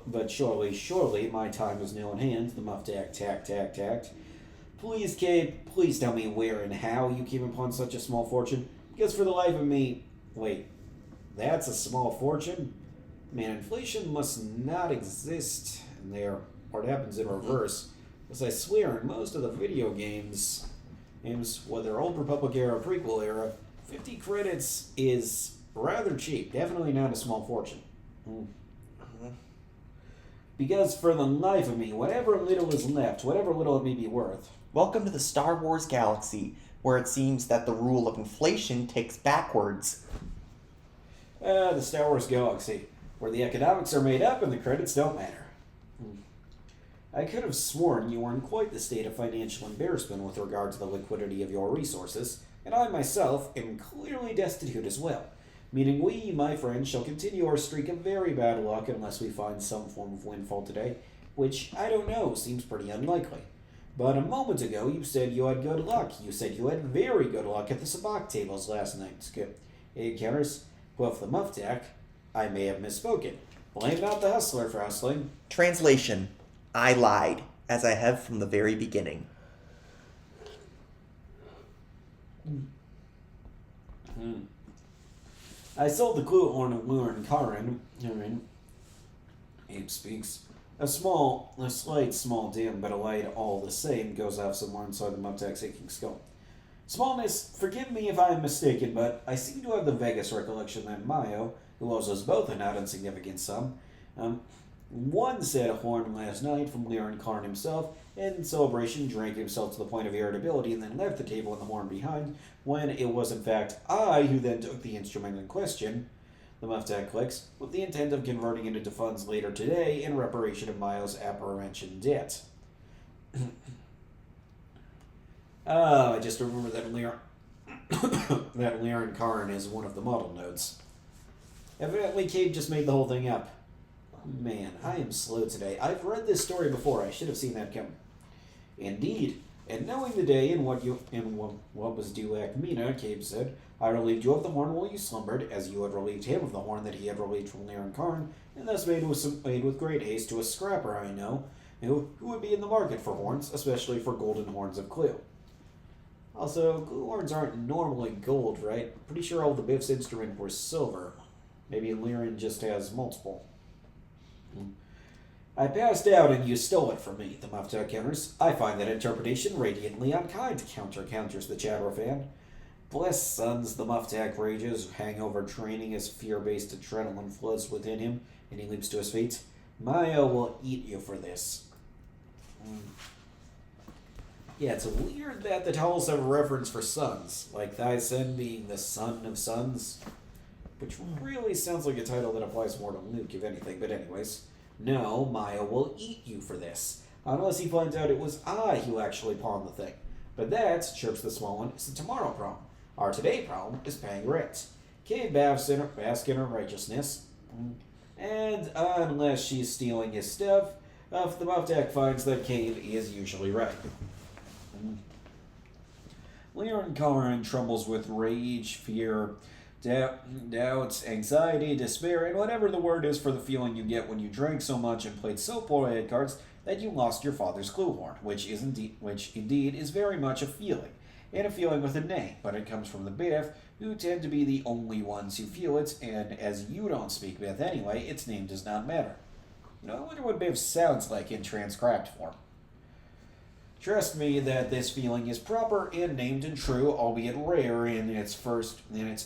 my time is now in hand, the Muftak tact. Please, Cape, please tell me where and how you came upon such a small fortune, because for the life of me... Wait, that's a small fortune? Man, inflation must not exist in there, or it happens in reverse. As I swear, in most of the video games, whether Old Republic era or prequel era, 50 credits is rather cheap. Definitely not a small fortune. Because for the life of me, whatever little is left, whatever little it may be worth... Welcome to the Star Wars galaxy, where it seems that the rule of inflation takes backwards. The Star Wars galaxy, where the economics are made up and the credits don't matter. I could have sworn you were in quite the state of financial embarrassment with regard to the liquidity of your resources, and I myself am clearly destitute as well, meaning we, my friends, shall continue our streak of very bad luck unless we find some form of windfall today, which, I don't know, seems pretty unlikely. But a moment ago you said you had good luck. You said you had very good luck at the sabacc tables last night, Skip. Counters, quoth the Muftak, I may have misspoken. Blame not the hustler for hustling. Translation: I lied, as I have from the very beginning. I sold the clue horn of Lurin Karin. Abe speaks. A slight small dim, but a light all the same goes off somewhere inside the Muftak's aching skull. Smallness, forgive me if I am mistaken, but I seem to have the vaguest recollection that Mayo, who owes us both a not insignificant sum, one said a horn last night from Liren Karn himself, and in celebration drank himself to the point of irritability and then left the table and the horn behind, when it was in fact I who then took the instrument in question, the Muftak clicks, with the intent of converting it into funds later today in reparation of Mayo's aforementioned debt. I just remember that Liren Karn is one of the model nodes. Evidently, Cade just made the whole thing up. Man, I am slow today. I've read this story before. I should have seen that coming. Indeed, and knowing the day and what was due Akmina, Cabe said, I relieved you of the horn while you slumbered, as you had relieved him of the horn that he had relieved from Liren Karn, and thus made with great haste to a scrapper I know, who would be in the market for horns, especially for golden horns of Clue. Also, glue horns aren't normally gold, right? Pretty sure all the Biff's instruments were silver. Maybe Lyran just has multiple. I passed out and you stole it from me, the Mufta counters. I find that interpretation radiantly unkind, counters the Chatterfan. Bless sons, the Muftak rages, hangover training as fear-based adrenaline floods within him, and he leaps to his feet. Maya will eat you for this. Yeah, it's weird that the titles have a reference for sons, like thy son being the son of sons, which really sounds like a title that applies more to Luke, if anything, but anyways. No, Maya will eat you for this, unless he finds out it was I who actually pawned the thing. But that, chirps the small one, is a tomorrow problem. Our today problem is paying rent. Kay bask in her righteousness, and unless she's stealing his stuff, the Muftak finds that Cave is usually right. Lyran Corin trembles with rage, fear, doubts, anxiety, despair, and whatever the word is for the feeling you get when you drank so much and played so poorly at cards that you lost your father's clue horn, which indeed is very much a feeling, and a feeling with a name, but it comes from the Biff, who tend to be the only ones who feel it, and as you don't speak Biff anyway, its name does not matter. I wonder what Biff sounds like in transcribed form. Trust me that this feeling is proper and named and true, albeit rare in its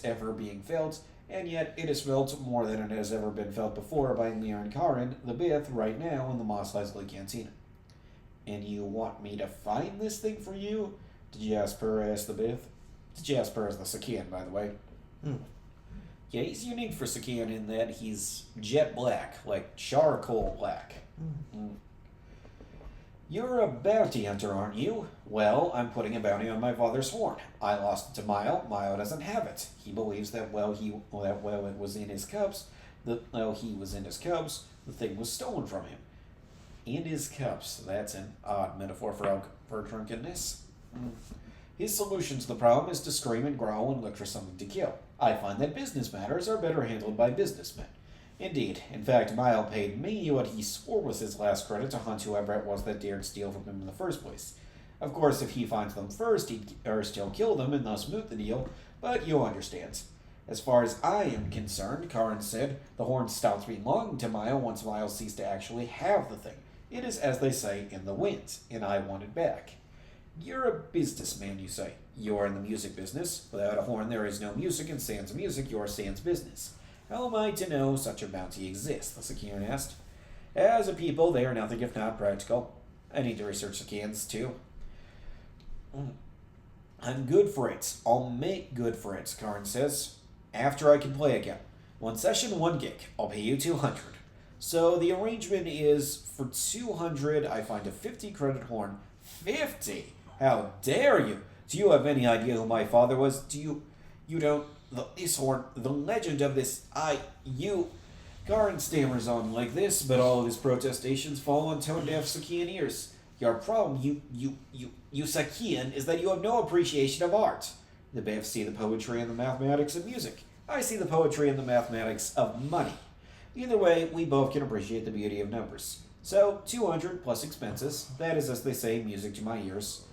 ever being felt, and yet it is felt more than it has ever been felt before by Lyran Karin, the Bith, right now in the Mos Eisley Cantina. And you want me to find this thing for you? Jasper asked the Bith. Jasper is the Sakian, by the way. Yeah, he's unique for Sakian in that he's jet black, like charcoal black. You're a bounty hunter, aren't you? Well, I'm putting a bounty on my father's horn. I lost it to Mile. Mile doesn't have it. He believes that he was in his cups, the thing was stolen from him. In his cups. That's an odd metaphor for drunkenness. His solution to the problem is to scream and growl and look for something to kill. I find that business matters are better handled by businessmen. Indeed. In fact, Mile paid me what he swore was his last credit to hunt whoever it was that dared steal from him in the first place. Of course, if he finds them first, he'd still kill them and thus moot the deal, but you understand. As far as I am concerned, Karin said, the horn stops belonging to Mile once Mile ceased to actually have the thing. It is, as they say, in the wind, and I want it back. You're a businessman, you say. You're in the music business. Without a horn, there is no music, and sans music, you're sans business. How am I to know such a bounty exists? The Sakian asked. As a people, they are nothing if not practical. I need to research Sakians, too. I'm good for it. I'll make good for it, Karin says. After I can play again. 1 session, 1 gig. I'll pay you 200. So the arrangement is for 200, I find a 50 credit horn. 50? How dare you? Do you have any idea who my father was? You don't... This horn, the legend of this, Karin stammers on like this, but all of his protestations fall on tone-deaf Sakian ears. Your problem, you Sakian, is that you have no appreciation of art. The Biffs see the poetry and the mathematics of music. I see the poetry and the mathematics of money. Either way, we both can appreciate the beauty of numbers. So, 200 plus expenses, that is, as they say, music to my ears.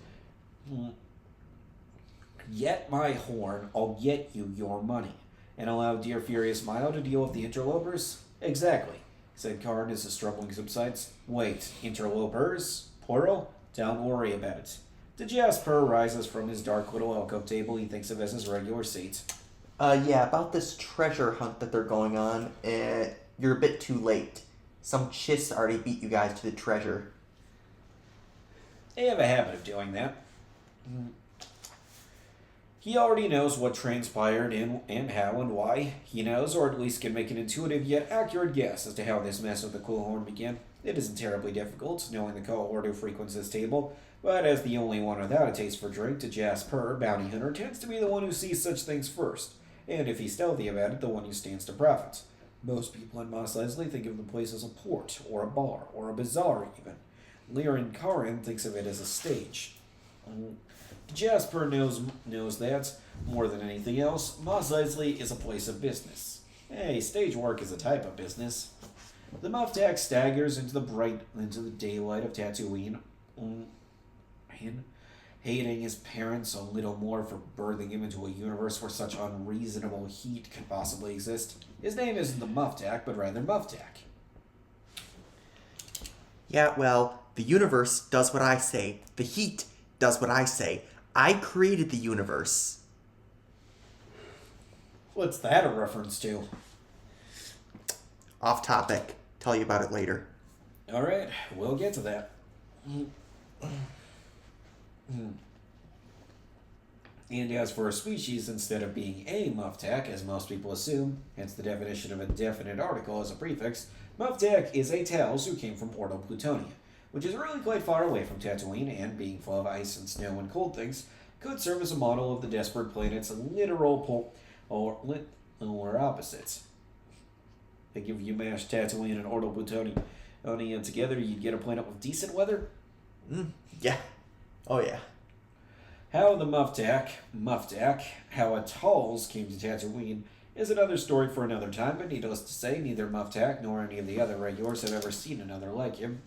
Get my horn, I'll get you your money. And allow dear Furious Milo to deal with the interlopers? Exactly, said Karin as the struggling subsides. Wait, interlopers? Plural? Don't worry about it. Jasper rises from his dark little alcove table he thinks of as his regular seat. Yeah, about this treasure hunt that they're going on, you're a bit too late. Some chiss already beat you guys to the treasure. They have a habit of doing that. He already knows what transpired and how and why. He knows, or at least can make an intuitive yet accurate guess as to how this mess with the cool horn began. It isn't terribly difficult, knowing the cohort who frequents this table, but as the only one without a taste for drink, to Jasper, bounty hunter tends to be the one who sees such things first, and if he's stealthy about it, the one who stands to profit. Most people in Mos Eisley think of the place as a port, or a bar, or a bazaar even. Lyran Karin thinks of it as a stage. Jasper knows that, more than anything else, Mos Eisley is a place of business. Hey, stage work is a type of business. The Muftak staggers into the daylight of Tatooine. hating his parents a little more for birthing him into a universe where such unreasonable heat could possibly exist. His name isn't the Muftak, but rather Muftak. Yeah, well, the universe does what I say. The heat does what I say. I created the universe. What's that a reference to? Off topic. Tell you about it later. Alright, we'll get to that. And as for a species, instead of being a Muftak, as most people assume, hence the definition of a definite article as a prefix, Muftak is a Taos who came from Ordo Plutonia, which is really quite far away from Tatooine, and being full of ice and snow and cold things, could serve as a model of the desperate planet's literal or opposites. I think if you mash Tatooine and Ordo Plutonia together, you'd get a planet with decent weather. Yeah. Oh, yeah. How the Muftak, how Atolls came to Tatooine is another story for another time, but needless to say, neither Muftak nor any of the other regulars have ever seen another like him.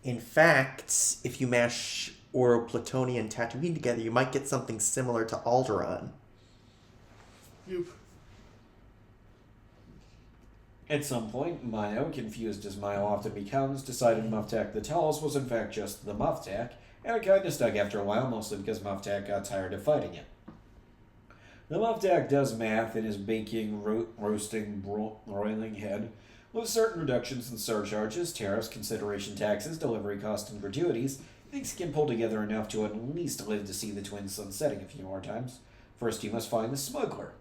In fact, if you mash Oro, Plutonian, and Tatooine together, you might get something similar to Alderaan. At some point, Mayo, confused as Mayo often becomes, decided Muftak the Talls was in fact just the Muftak, and it kinda stuck after a while, mostly because Muftak got tired of fighting it. The Muftak does math in his baking, roasting, broiling head, with certain reductions in surcharges, tariffs, consideration taxes, delivery costs, and gratuities. He thinks he can pull together enough to at least live to see the twin suns setting a few more times. First, he must find the smuggler,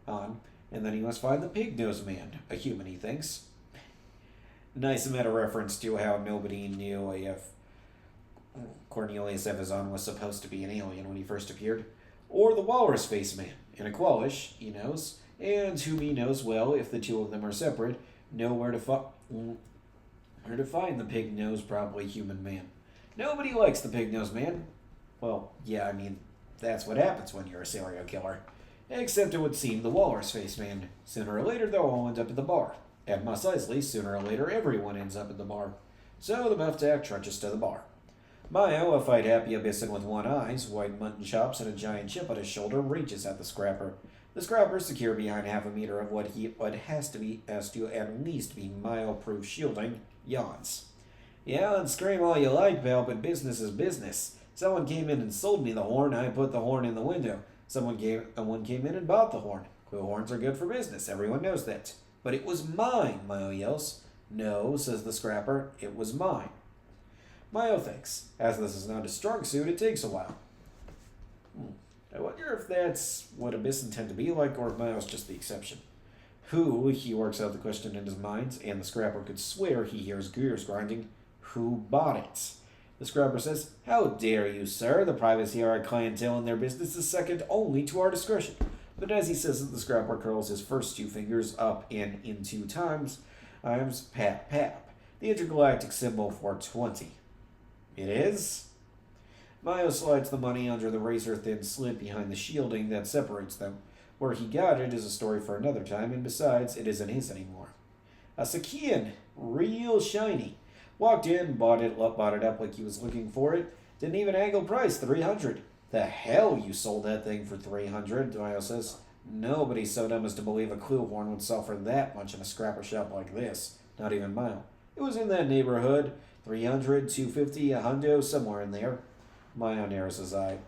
and then he must find the pig-nosed man, a human, he thinks. Nice meta-reference to how nobody knew if Cornelius Evazan was supposed to be an alien when he first appeared. Or the walrus face man, in a Qualish, he knows, and whom he knows well, if the two of them are separate, know where to find the pig-nosed, probably human man. Nobody likes the pig-nosed man. Well, yeah, I mean, that's what happens when you're a serial killer. Except it would seem the walrus face man. Sooner or later, they'll all end up at the bar. And Mos Eisley, sooner or later, everyone ends up at the bar. So the Muftak trudges to the bar. Mayo, a fight-happy abyssin with one eye, white mutton chops, and a giant chip on his shoulder, reaches at the scrapper. The scrapper, secure behind half a meter of what has to at least be Mayo-proof shielding, yawns. Yeah, and scream all you like, pal, but business is business. Someone came in and sold me the horn, I put the horn in the window. Someone came in and bought the horn. Quill horns are good for business, everyone knows that. But it was mine, Mayo yells. No, says the scrapper, it was mine. Mayo thinks. As this is not his strong suit, it takes a while. I wonder if that's what abyssin tend to be like, or if Mayo's just the exception. He works out the question in his mind, and the scrapper could swear he hears gears grinding. Who bought it? The scrapper says, How dare you, sir? The privacy of our clientele and their business is second only to our discretion. But as he says it, the scrapper curls his first two fingers up and in 2 times. Pap, pap. The intergalactic symbol for 20. It is? Mayo slides the money under the razor-thin slit behind the shielding that separates them. Where he got it is a story for another time, and besides, it isn't his anymore. A Sakian, real shiny. Walked in, bought it up like he was looking for it. Didn't even angle price, $300. The hell you sold that thing for $300, Mayo says. Nobody's so dumb as to believe a clue horn would sell for that much in a scrapper shop like this. Not even Mayo. It was in that neighborhood. $300, $250, a hundo, somewhere in there. Mayo narrows his eye.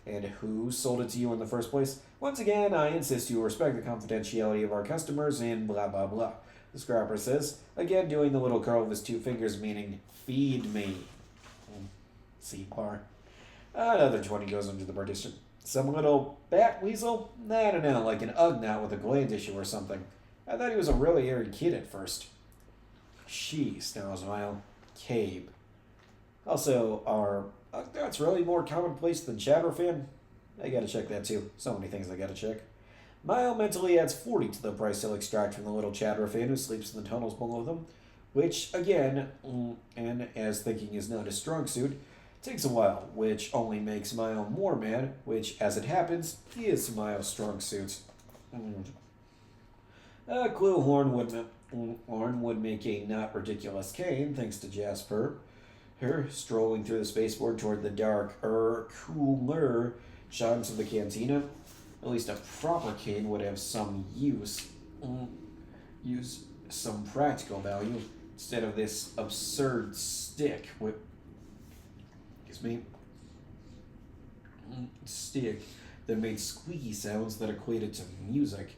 And who sold it to you in the first place? Once again, I insist you respect the confidentiality of our customers and blah blah blah. The scrapper says, again doing the little curl of his 2 fingers, meaning, feed me. C-bar. Another 20 goes under the partition. Some little bat weasel? I don't know, like an Ugnaught with a gland issue or something. I thought he was a really airy kid at first. She, snarls Mayo. Cabe. Also, are Ugnaughts really more commonplace than Chatterfin? I gotta check that too. So many things I gotta check. Mayo mentally adds 40 to the price he'll extract from the little Chatterfin who sleeps in the tunnels below them, which, again, and as thinking is not his strong suit, takes a while, which only makes Mayo more mad, which, as it happens, is Mayo's strong suit. A clue horn would make a not ridiculous cane, thanks to Jasper. her strolling through the spaceport toward the dark, cooler chimes of the cantina. At least a proper cane would have some use some practical value instead of this absurd stick with, excuse me, stick that made squeaky sounds that equated to music.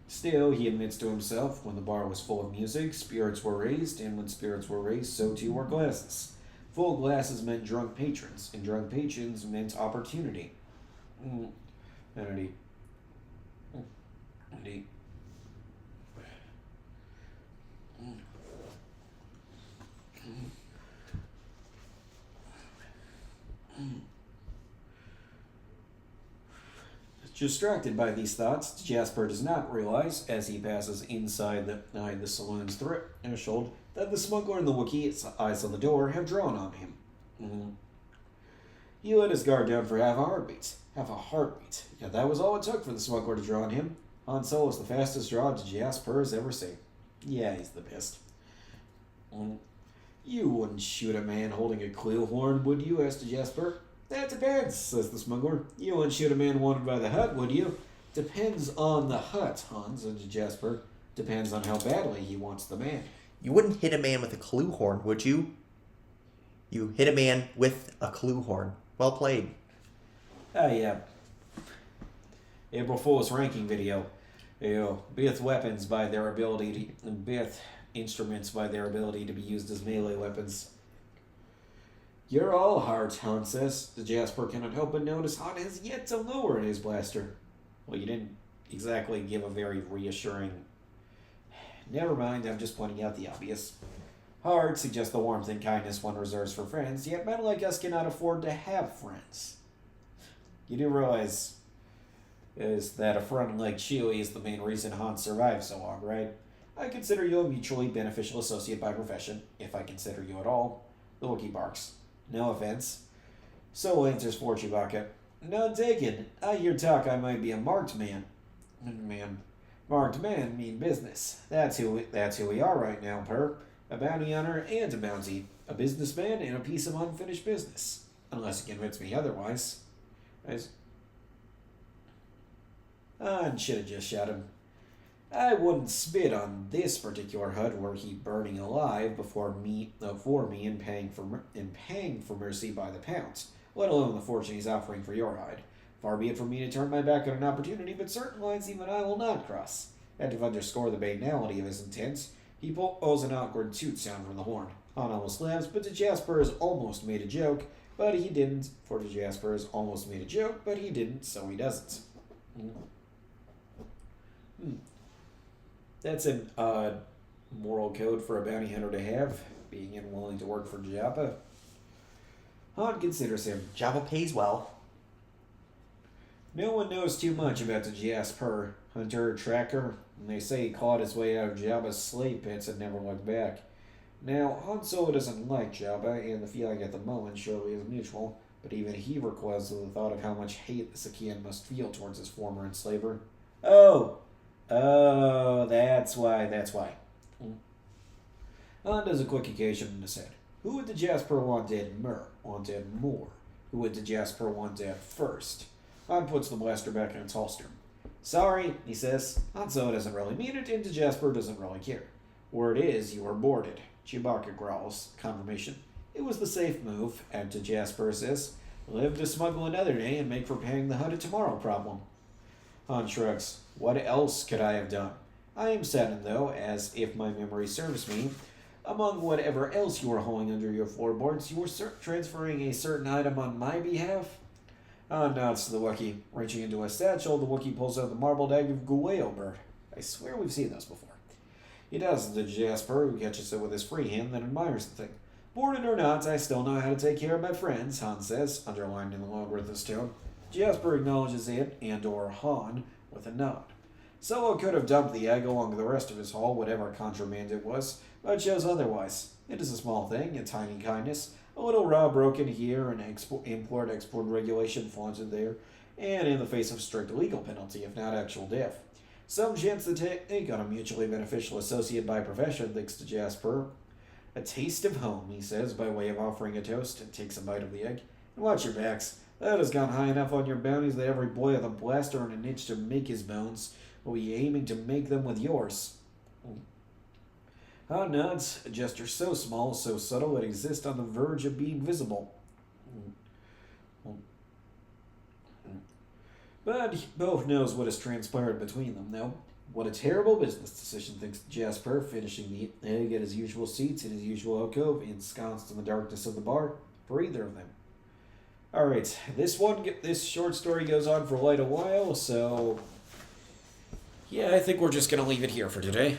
Still, he admits to himself, when the bar was full of music, spirits were raised, and when spirits were raised, so too were glasses. Full glasses meant drunk patrons, and drunk patrons meant opportunity. Indeed. Indeed. Distracted by these thoughts, Jasper does not realize, as he passes inside the saloon's threshold, that the smuggler and the Wookiee's eyes on the door have drawn on him. He let his guard down for half a heartbeat. Half a heartbeat. Yeah, that was all it took for the smuggler to draw on him. Han Solo was the fastest draw Jasper has ever seen. Yeah, he's the best. You wouldn't shoot a man holding a clue horn, would you? Asked Jasper. That depends, says the smuggler. You wouldn't shoot a man wanted by the hut, would you? Depends on the hut, Han, said Jasper. Depends on how badly he wants the man. You wouldn't hit a man with a clue horn, would you? You hit a man with a clue horn. Well played. Yeah. April Fool's ranking video. Bith weapons by their ability to... Bith instruments by their ability to be used as melee weapons. You're all heart, Han says. The Jasper cannot help but notice Han has yet to lower his blaster. Well, you didn't exactly give a very reassuring... Never mind, I'm just pointing out the obvious. Heart suggests the warmth and kindness one reserves for friends, yet men like us cannot afford to have friends. You do realize is that a friend like Chewie is the main reason Han survived so long, right? I consider you a mutually beneficial associate by profession, if I consider you at all. The Wookiee barks. No offense. So answers for Chewbacca. None taken. I hear talk I might be a marked man. Marked man mean business. That's who we are right now, Per. A bounty hunter and a bounty. A businessman and a piece of unfinished business. Unless you convince me otherwise. I should have just shot him. I wouldn't spit on this particular hut were he burning alive for me and paying for mercy by the pounds, let alone the fortune he's offering for your hide. Far be it from me to turn my back on an opportunity, but certain lines even I will not cross. And to underscore the banality of his intents, he pulls an awkward toot sound from the horn. Han almost laughs, but Jasper has almost made a joke, but he didn't. For Jasper has almost made a joke, but he didn't, so he doesn't. That's an odd moral code for a bounty hunter to have, being unwilling to work for Jabba. Han considers him. Jabba pays well. No one knows too much about the Jasper hunter tracker, and they say he clawed his way out of Jabba's slave pits and never looked back. Now, Han Solo doesn't like Jabba, and the feeling at the moment surely is mutual, but even he recoils at the thought of how much hate the Sakian must feel towards his former enslaver. Oh, that's why. Han does a quick occasion in his head. Who would the Jasper want dead more? Who would the Jasper want dead first? Han puts the blaster back in its holster. Sorry, he says. Han Solo doesn't really mean it, and the Jasper doesn't really care. Word is, you were boarded. Chewbacca growls. Confirmation. It was the safe move, and to Jasper says, live to smuggle another day and make for paying the hut a tomorrow problem. Han shrugs. What else could I have done? I am saddened, though, as if my memory serves me. Among whatever else you were hauling under your floorboards, you were transferring a certain item on my behalf? Han nods to the Wookiee. Reaching into a satchel, the Wookiee pulls out the marbled egg of Gueo bird. I swear we've seen those before. He does to Jasper, who catches it with his free hand, then admires the thing. Boarded or not, I still know how to take care of my friends, Han says, underlined in the logarithm's tone. Jasper acknowledges it, and/or Han, with a nod. Solo could have dumped the egg along with the rest of his haul, whatever contraband it was, but chose otherwise. It is a small thing, a tiny kindness, a little raw broken here, an import-export regulation flaunted there, and in the face of strict legal penalty, if not actual death. Some chance to take on a mutually beneficial associate by profession, thanks to Jasper. A taste of home, he says, by way of offering a toast, and takes a bite of the egg. And watch your backs. That has gone high enough on your bounties that every boy with a blaster and an itch to make his bones will be aiming to make them with yours. Hod nods, a gesture so small, so subtle, it exists on the verge of being visible. But both knows what has transpired between them, though. What a terrible business decision, thinks Jasper, finishing the egg at his usual seats in his usual alcove, ensconced in the darkness of the bar, for either of them. Alright, this short story goes on for quite a while, so... Yeah, I think we're just gonna leave it here for today.